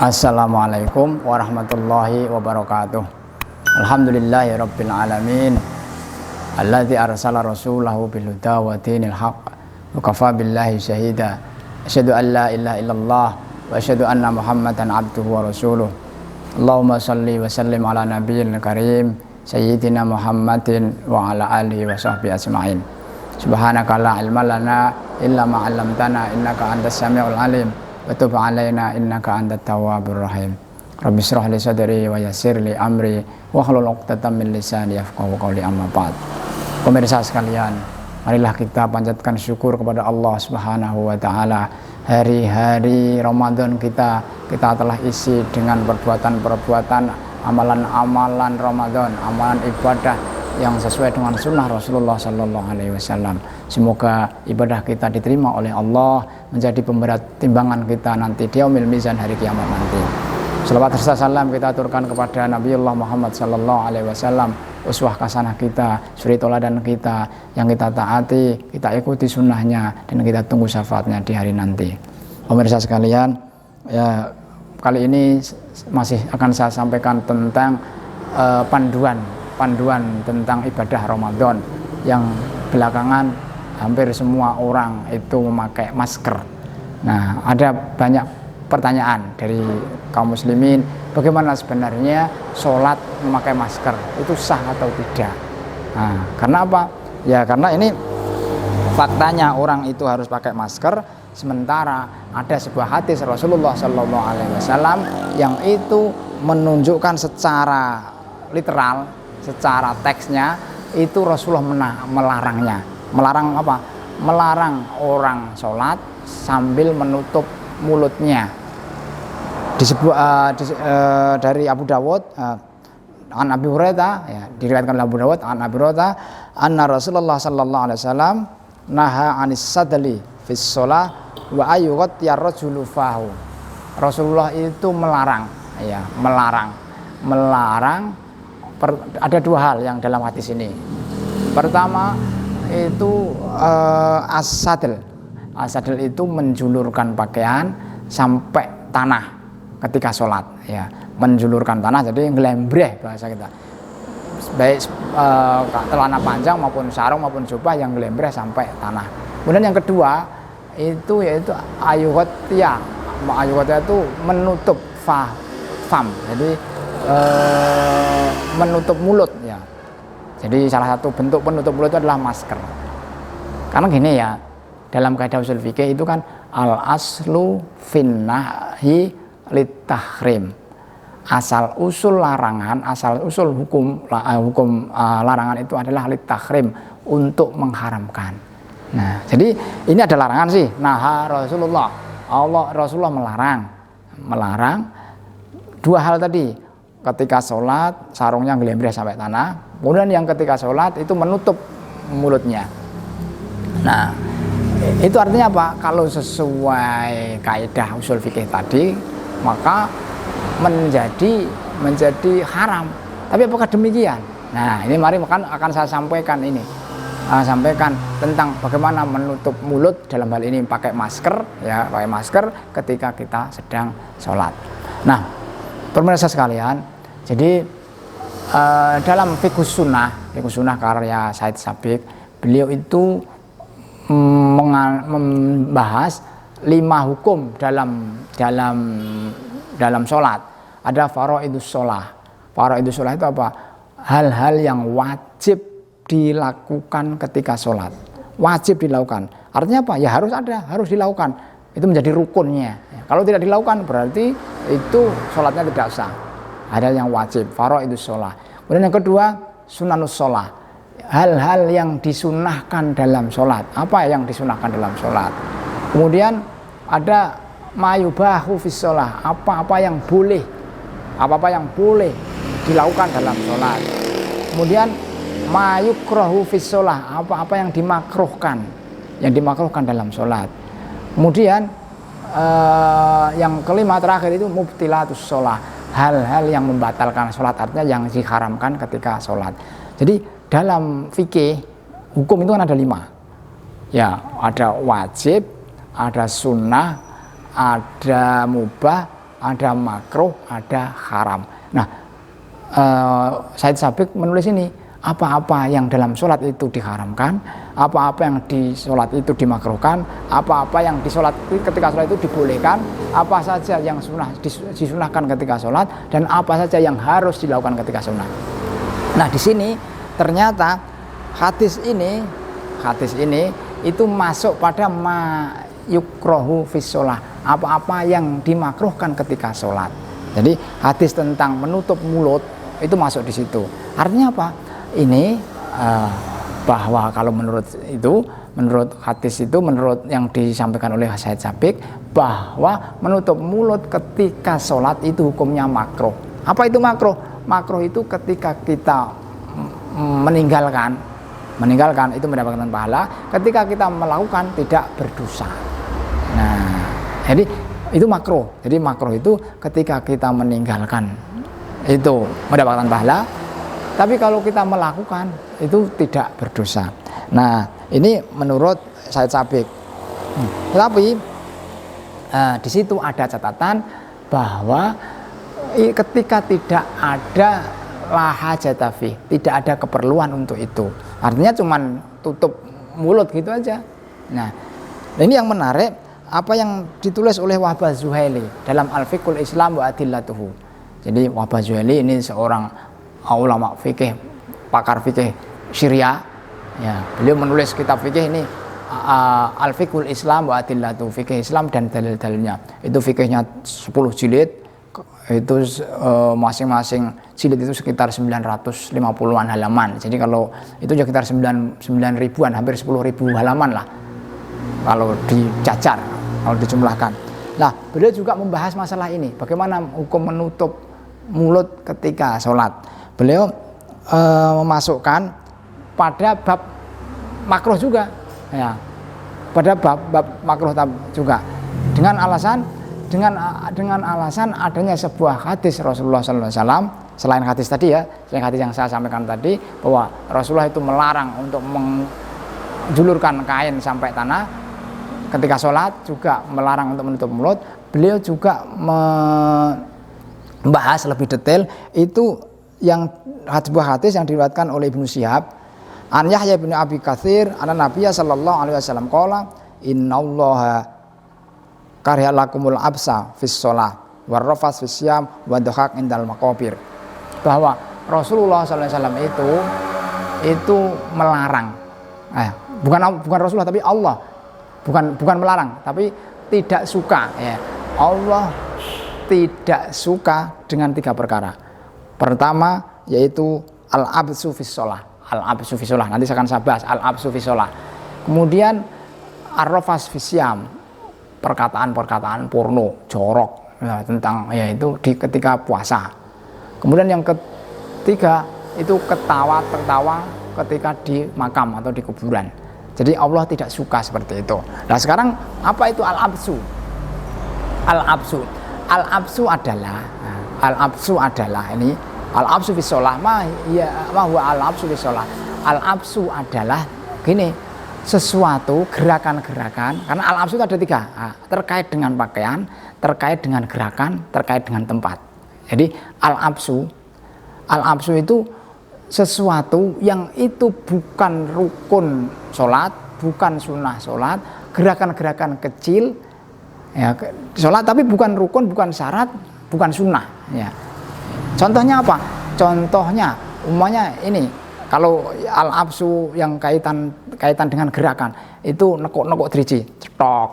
Assalamualaikum warahmatullahi wabarakatuh. Alhamdulillahirabbil alamin. Alladzi arsala rasulahu bil huda wa dinil haqq wa kafa billahi syahida. Asyhadu an la ilaha illallah wa asyhadu anna Muhammadan abduhu wa rasuluh. Allahumma shalli wa sallim ala nabiyil karim sayyidina Muhammadin wa ala alihi wa sahbihi ajmain. Subhanaka la ilma lana illa ma 'allamtana innaka antas samiul alim. Wa tub alaina innaka antat tawwabur rahim. Rabbi shrah li sadri wa yassir li amri wa hlul 'uqdatam min lisani yafqahu qawli, amma ba'd. Pemirsa sekalian, marilah kita panjatkan syukur kepada Allah Subhanahu wa taala. Hari-hari Ramadan kita telah isi dengan perbuatan-perbuatan, amalan-amalan Ramadan, amalan ibadah yang sesuai dengan sunnah Rasulullah Sallallahu Alaihi Wasallam. Semoga ibadah kita diterima oleh Allah, menjadi pemberat timbangan kita nanti di yaumil mizan, hari kiamat nanti. Selawat serta salam kita aturkan kepada Nabiullah Muhammad Sallallahu Alaihi Wasallam, uswah hasanah kita, suri toladan kita, yang kita taati, kita ikuti sunnahnya, dan kita tunggu syafaatnya di hari nanti. Pemirsa sekalian, ya, kali ini masih akan saya sampaikan tentang panduan tentang ibadah Ramadan yang belakangan hampir semua orang itu memakai masker. Nah, ada banyak pertanyaan dari kaum muslimin, bagaimana sebenarnya sholat memakai masker itu sah atau tidak? Nah, karena apa? Ya karena ini faktanya orang itu harus pakai masker, sementara ada sebuah hadis Rasulullah Sallallahu Alaihi Wasallam yang itu menunjukkan secara literal, secara teksnya itu Rasulullah melarangnya. Melarang apa? Melarang orang sholat sambil menutup mulutnya. Dari Abu Dawud, an Abi Hurairah, ya, diriwayatkan oleh Abu Dawud an Abi Hurairah anna Rasulullah Sallallahu Alaihi Wasallam naha anis sadli fis shalah wa ayyughtiya rajulu fahu. Rasulullah itu melarang, ya, melarang. Ada dua hal yang dalam hadis ini. Pertama itu as-sadl. As-sadl itu menjulurkan pakaian sampai tanah ketika sholat, ya, menjulurkan tanah, jadi ngelembreh bahasa kita. Baik celana panjang maupun sarung maupun jubah yang ngelembreh sampai tanah. Kemudian yang kedua itu yaitu ayyughtiya. Ayyughtiya itu menutup fam. Jadi menutup mulut, ya. Jadi salah satu bentuk penutup mulut itu adalah masker. Karena gini, ya, dalam kaidah usul fikih itu kan al aslu finnahi litahrim. Asal usul larangan, asal usul hukum larangan itu adalah litahrim, untuk mengharamkan. Nah, jadi ini ada larangan sih. Nah, Rasulullah melarang dua hal tadi. Ketika sholat sarungnya ngelembreh sampai tanah, kemudian yang ketika sholat itu menutup mulutnya. Nah, itu artinya apa? Kalau sesuai kaidah usul fikih tadi, maka menjadi haram. Tapi apakah demikian? Nah, ini mari akan saya sampaikan ini. Sampaikan tentang bagaimana menutup mulut, dalam hal ini pakai masker, ya, pakai masker ketika kita sedang sholat. Nah, pemirsa sekalian, jadi dalam fiqh sunnah karya Said Sabiq, beliau itu membahas 5 hukum dalam sholat. Ada faraidus sholah. Faraidus sholah itu apa? Hal-hal yang wajib dilakukan ketika sholat. Wajib dilakukan. Artinya apa? Ya harus dilakukan. Itu menjadi rukunnya. Kalau tidak dilakukan berarti itu sholatnya tidak sah. Ada yang wajib, faraidus sholah. Kemudian yang kedua, sunanus sholah. Hal-hal yang disunahkan dalam sholat. Apa yang disunahkan dalam sholat? Kemudian ada mayubahu fis sholah. Apa-apa yang boleh dilakukan dalam sholat. Kemudian mayukrohu fis sholah. Apa-apa yang dimakruhkan dalam sholat. Kemudian yang kelima terakhir itu mubtilatus sholah. Hal-hal yang membatalkan sholat, artinya yang diharamkan ketika sholat. Jadi dalam fikih hukum itu kan ada 5. Ya, ada wajib, ada sunnah, ada mubah, ada makruh, ada haram. Nah, Said Sabiq menulis ini, apa-apa yang dalam sholat itu diharamkan, apa-apa yang di sholat itu dimakruhkan, apa-apa yang di sholat ketika sholat itu dibolehkan, apa saja yang disunahkan ketika sholat, dan apa saja yang harus dilakukan ketika sunat. Nah, di sini ternyata hadis ini itu masuk pada ma yukrohu fis sholah, apa-apa yang dimakruhkan ketika sholat. Jadi hadis tentang menutup mulut itu masuk di situ. Artinya apa? Ini bahwa kalau menurut hadis itu, menurut yang disampaikan oleh Said Sabiq, bahwa menutup mulut ketika sholat itu hukumnya makruh. Apa itu makruh? Makruh itu ketika kita meninggalkan itu mendapatkan pahala, ketika kita melakukan tidak berdosa. Nah, jadi itu makruh. Jadi makruh itu ketika kita meninggalkan itu mendapatkan pahala, tapi kalau kita melakukan itu tidak berdosa. Nah, ini menurut Said Sabiq. Tetapi di situ ada catatan bahwa ketika tidak ada lahajata fi, tidak ada keperluan untuk itu. Artinya cuman tutup mulut gitu aja. Nah, ini yang menarik apa yang ditulis oleh Wahbah Zuhaili dalam Al-Fiqhul Islam wa Adillatuhu. Jadi Wahbah Zuhaili ini seorang ulama fikih, pakar fikih Syria. Ya, beliau menulis kitab fikih ini Al-Fiqhul Islam wa Adillatuhu, fikih Islam dan dalil-dalilnya. Itu fikihnya 10 jilid. Itu masing-masing jilid itu sekitar 950-an halaman. Jadi kalau itu sekitar 9 ribuan, hampir 10.000 halaman lah kalau dicacar, kalau dijumlahkan. Nah, beliau juga membahas masalah ini, bagaimana hukum menutup mulut ketika sholat. Beliau memasukkan pada bab makruh juga, ya, pada bab makruh juga, dengan alasan adanya sebuah hadis Rasulullah SAW, selain hadis tadi ya, selain hadis yang saya sampaikan tadi, bahwa Rasulullah itu melarang untuk menjulurkan kain sampai tanah ketika sholat, juga melarang untuk menutup mulut. Beliau juga membahas lebih detail itu yang sebuah hadis yang diriwayatkan oleh Ibnu Syihab an Yahya bin Abi Katsir anna Nabiyya sallallahu alaihi wasallam qala innallaha kariha lakumul absa fis shalah warrafas fis syam wa dhahak indal maqabir, bahwa Rasulullah sallallahu alaihi wasallam itu melarang, bukan Rasulullah tapi Allah, bukan melarang tapi tidak suka, ya. Allah tidak suka dengan 3 perkara. Pertama yaitu al-absu fis shalah, al-absu fis shalah, nanti saya akan bahas al-absu fis shalah. Kemudian ar-rafas fis syam, perkataan-perkataan porno, jorok, ya, tentang itu ketika puasa. Kemudian yang ketiga itu tertawa ketika di makam atau di kuburan. Jadi Allah tidak suka seperti itu. Nah, sekarang apa itu al-absu? Al-absu adalah ini al-absu fis shalah huwa al-absu fis shalah. Al-absu adalah gini, sesuatu gerakan-gerakan, karena al-absu itu ada 3, terkait dengan pakaian, terkait dengan gerakan, terkait dengan tempat. Jadi al-absu itu sesuatu yang itu bukan rukun sholat, bukan sunnah sholat, gerakan-gerakan kecil, ya, sholat tapi bukan rukun, bukan syarat, bukan sunnah, ya. Contohnya apa? Contohnya umpamanya ini, kalau al-absu yang kaitan dengan gerakan itu nekuk driji, cetok,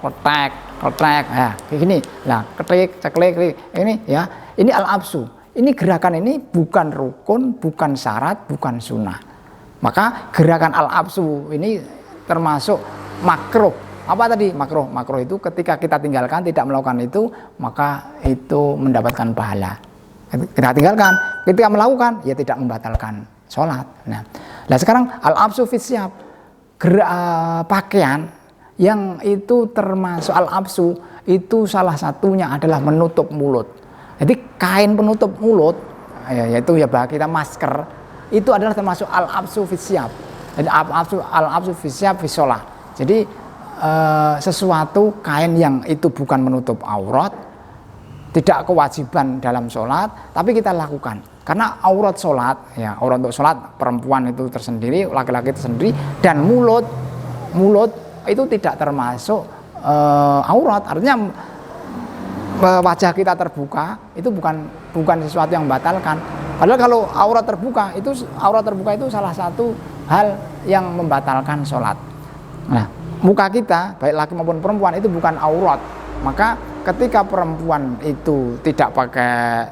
kotek, ya, kayak gini. Nah, ketik, ceklek, ini ya, ini al-absu. Ini gerakan ini bukan rukun, bukan syarat, bukan sunnah. Maka gerakan al-absu ini termasuk makruh. Apa tadi? Makruh. Makruh itu ketika kita tinggalkan, tidak melakukan itu, maka itu mendapatkan pahala. Kita tinggalkan, ketika melakukan, ya tidak membatalkan sholat. Nah sekarang al-absu fis syam, pakaian yang itu termasuk al-absu, itu salah satunya adalah menutup mulut. Jadi kain penutup mulut, yaitu ya bagi kita masker, itu adalah termasuk al-absu fis syam. Jadi al-absu fis syam fis shalah. Jadi sesuatu kain yang itu bukan menutup aurat, tidak kewajiban dalam sholat, tapi kita lakukan. Karena aurat sholat, ya aurat untuk sholat perempuan itu tersendiri, laki-laki tersendiri, dan mulut itu tidak termasuk aurat. Artinya wajah kita terbuka itu bukan sesuatu yang membatalkan. Padahal kalau aurat terbuka itu salah satu hal yang membatalkan sholat. Nah, muka kita baik laki maupun perempuan itu bukan aurat. Maka ketika perempuan itu tidak pakai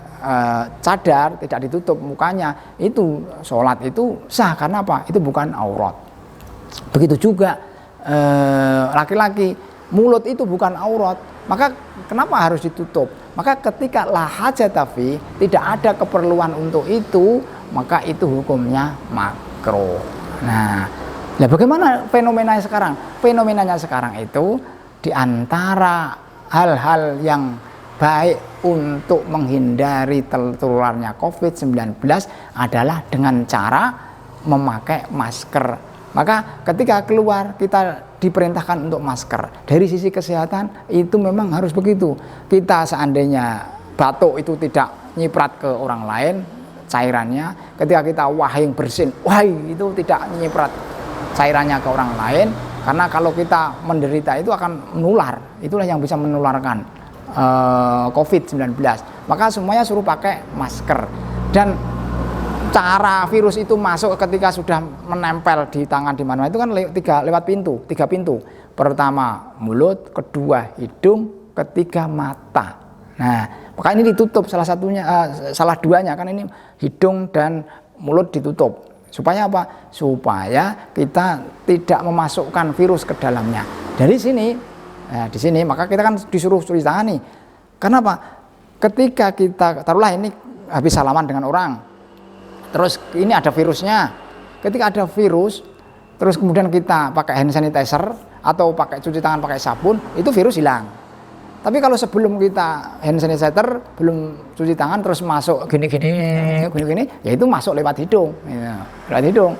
cadar, tidak ditutup mukanya, itu sholat itu sah. Karena apa? Itu bukan aurat. Begitu juga laki-laki, mulut itu bukan aurat. Maka kenapa harus ditutup? Maka ketika la hajata fi, tidak ada keperluan untuk itu, maka itu hukumnya makruh. Nah, bagaimana fenomenanya sekarang? Fenomenanya sekarang itu diantara hal-hal yang baik untuk menghindari tertularnya COVID-19 adalah dengan cara memakai masker. Maka ketika keluar kita diperintahkan untuk masker. Dari sisi kesehatan itu memang harus begitu. Kita seandainya batuk itu tidak nyiprat ke orang lain cairannya, ketika kita wahing bersin, itu tidak nyiprat cairannya ke orang lain, karena kalau kita menderita itu akan menular. Itulah yang bisa menularkan COVID-19. Maka semuanya suruh pakai masker. Dan cara virus itu masuk ketika sudah menempel di tangan di mana itu kan lewat tiga pintu. Pertama mulut, kedua hidung, ketiga mata. Nah, maka ini ditutup salah duanya kan, ini hidung dan mulut ditutup. Supaya apa? Supaya kita tidak memasukkan virus ke dalamnya. Dari sini, di sini maka kita kan disuruh cuci tangan nih. Kenapa? Ketika kita taruhlah ini habis salaman dengan orang, terus ini ada virusnya. Ketika ada virus, terus kemudian kita pakai hand sanitizer atau pakai cuci tangan pakai sabun, itu virus hilang. Tapi kalau sebelum kita hand sanitizer, belum cuci tangan terus masuk gini, ya itu masuk lewat hidung, ya, lewat hidung.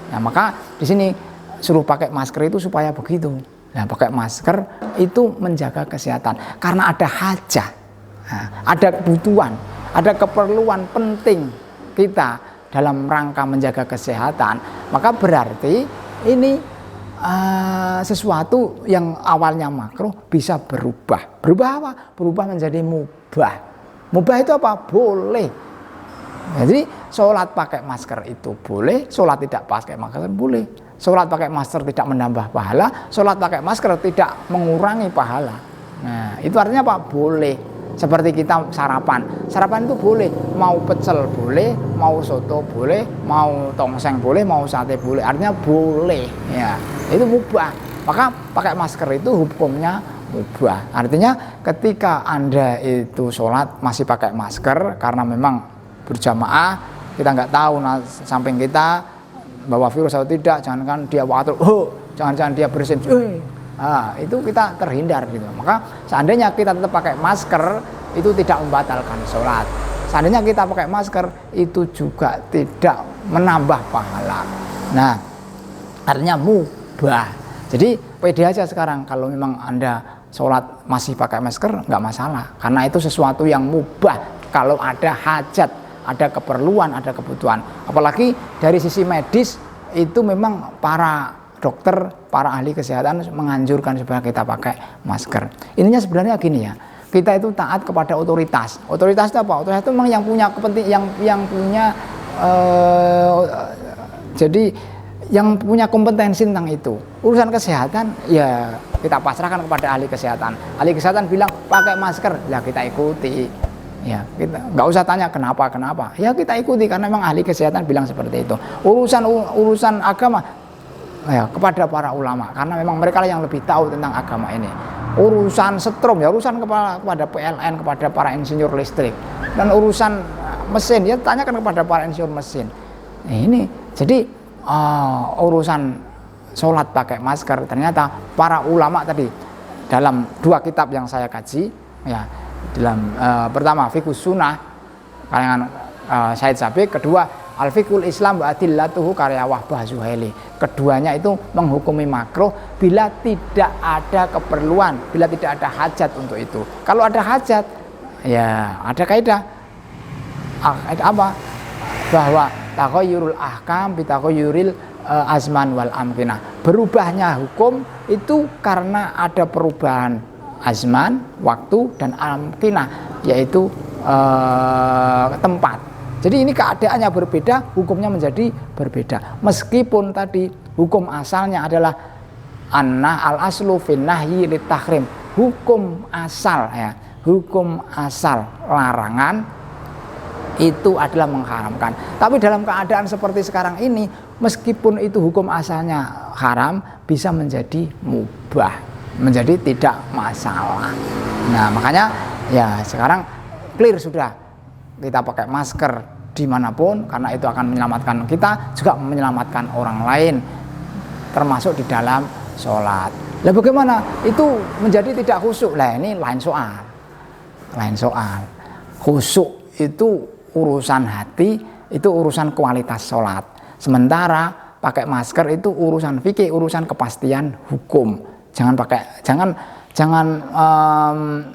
Nah, maka di sini suruh pakai masker itu supaya begitu. Nah, pakai masker itu menjaga kesehatan karena ada hajat, ada kebutuhan, ada keperluan penting kita dalam rangka menjaga kesehatan. Maka berarti ini sesuatu yang awalnya makruh bisa berubah. Berubah apa? Berubah menjadi mubah. Mubah itu apa? Boleh. Jadi sholat pakai masker itu boleh, sholat tidak pakai masker boleh. Sholat pakai masker tidak menambah pahala, sholat pakai masker tidak mengurangi pahala. Nah, itu artinya apa? Boleh. Seperti kita sarapan itu boleh, mau pecel boleh, mau soto boleh, mau tongseng boleh, mau sate boleh, artinya boleh, ya itu mubah. Maka pakai masker itu hukumnya mubah. Artinya ketika Anda itu sholat masih pakai masker karena memang berjamaah, kita nggak tahu samping kita bawa virus atau tidak, jangankan dia watur, jangan-jangan dia bersin, itu kita terhindar gitu. Maka seandainya kita tetap pakai masker itu tidak membatalkan sholat. Seandainya kita pakai masker itu juga tidak menambah pahala. Nah, artinya mubah. Jadi pede aja sekarang kalau memang Anda sholat masih pakai masker nggak masalah, karena itu sesuatu yang mubah. Kalau ada hajat, ada keperluan, ada kebutuhan. Apalagi dari sisi medis itu memang para dokter, para ahli kesehatan menganjurkan supaya kita pakai masker. Ininya sebenarnya gini ya, kita itu taat kepada otoritas. Otoritas itu apa? Otoritas itu memang yang punya kepentingan, yang punya jadi yang punya kompetensi tentang itu. Urusan kesehatan ya kita pasrahkan kepada ahli kesehatan. Ahli kesehatan bilang pakai masker, ya kita ikuti. Ya, kita nggak usah tanya kenapa. Ya kita ikuti karena memang ahli kesehatan bilang seperti itu. Urusan agama ya kepada para ulama karena memang mereka yang lebih tahu tentang agama ini. Urusan setrum ya urusan kepada PLN, kepada para insinyur listrik, dan urusan mesin ya tanyakan kepada para insinyur mesin. Nah, ini jadi urusan sholat pakai masker ternyata para ulama tadi dalam dua kitab yang saya kaji ya, dalam pertama Fiqhus Sunnah karangan Said Sabiq, kedua Al-Fiqhul Islam wa Adillatuhu karya Wahbah Zuhaili. Keduanya itu menghukumi makruh bila tidak ada keperluan, bila tidak ada hajat untuk itu. Kalau ada hajat, ya ada kaidah apa? Bahwa taghayyurul ahkam bi taghayyuril azman wal amkinah. Berubahnya hukum itu karena ada perubahan azman, waktu, dan amkinah, yaitu tempat. Jadi ini keadaannya berbeda, hukumnya menjadi berbeda. Meskipun tadi hukum asalnya adalah al aslu fin nahyi lit tahrim. Hukum asal ya, hukum asal larangan itu adalah mengharamkan. Tapi dalam keadaan seperti sekarang ini, meskipun itu hukum asalnya haram, bisa menjadi mubah, menjadi tidak masalah. Nah, makanya ya sekarang clear sudah, kita pakai masker dimanapun karena itu akan menyelamatkan kita, juga menyelamatkan orang lain, termasuk di dalam sholat. Lah bagaimana itu menjadi tidak khusyuk? Lah ini lain soal. Khusyuk itu urusan hati, itu urusan kualitas sholat. Sementara pakai masker itu urusan fikih, urusan kepastian hukum. Jangan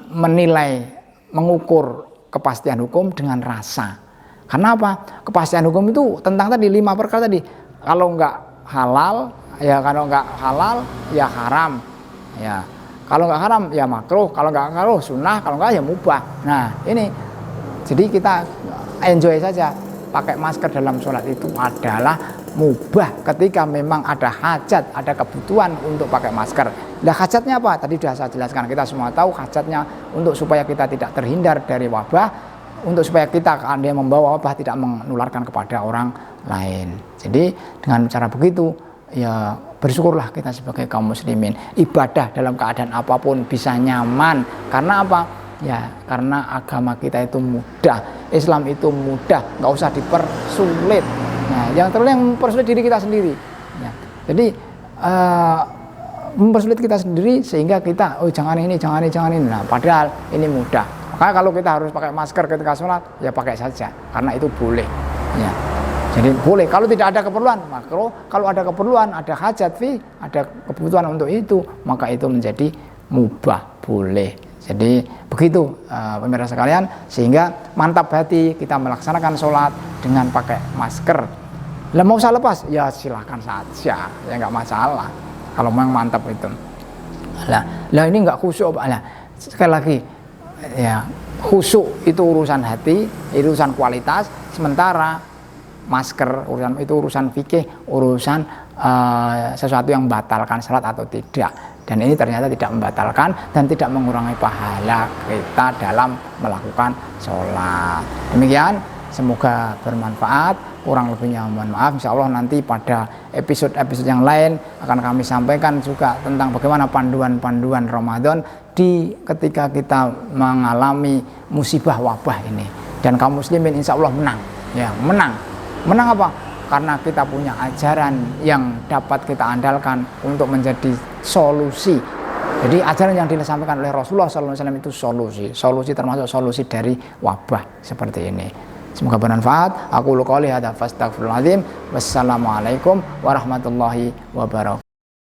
menilai, mengukur kepastian hukum dengan rasa. Karena apa? Kepastian hukum itu tentang tadi 5 perkara tadi. Kalau enggak halal, ya kalau enggak halal ya haram. Ya. Kalau enggak haram ya makruh, kalau enggak makruh sunnah, kalau enggak ya mubah. Nah, ini jadi kita enjoy saja. Pakai masker dalam sholat itu adalah mubah ketika memang ada hajat, ada kebutuhan untuk pakai masker. Nah, hajatnya apa? Tadi sudah saya jelaskan. Kita semua tahu hajatnya untuk supaya kita tidak terhindar dari wabah, untuk supaya kita kalau dia membawa wabah tidak menularkan kepada orang lain. Jadi dengan cara begitu ya bersyukurlah kita sebagai kaum muslimin. Ibadah dalam keadaan apapun bisa nyaman. Karena apa? Ya karena agama kita itu mudah, Islam itu mudah, nggak usah dipersulit. Nah, yang mempersulit diri kita sendiri. Ya. Jadi mempersulit kita sendiri sehingga kita jangan ini. Nah, padahal ini mudah. Makanya kalau kita harus pakai masker ketika sholat, ya pakai saja karena itu boleh. Ya. Jadi boleh. Kalau tidak ada keperluan, makruh. Kalau ada keperluan, ada hajat ada kebutuhan untuk itu, maka itu menjadi mubah, boleh. Jadi begitu pemirsa sekalian, sehingga mantap hati kita melaksanakan sholat dengan pakai masker. Lah mau saya lepas ya silahkan saja, ya nggak masalah kalau memang mantap itu. Lah ini nggak khusyuk. Lah sekali lagi ya, khusyuk itu urusan hati, itu urusan kualitas. Sementara masker urusan fikih, urusan sesuatu yang membatalkan salat atau tidak. Dan ini ternyata tidak membatalkan dan tidak mengurangi pahala kita dalam melakukan sholat. Demikian, semoga bermanfaat. Kurang lebihnya mohon maaf. Insya Allah nanti pada episode-episode yang lain akan kami sampaikan juga tentang bagaimana panduan-panduan Ramadan ketika kita mengalami musibah wabah ini. Dan kaum muslimin insya Allah menang. Ya, menang. Menang apa? Karena kita punya ajaran yang dapat kita andalkan untuk menjadi solusi. Jadi ajaran yang disampaikan oleh Rasulullah SAW itu solusi termasuk solusi dari wabah seperti ini. Semoga bermanfaat. Aku qouli hadza fastaghfirullahaladzim. Wassalamualaikum warahmatullahi wabarakatuh.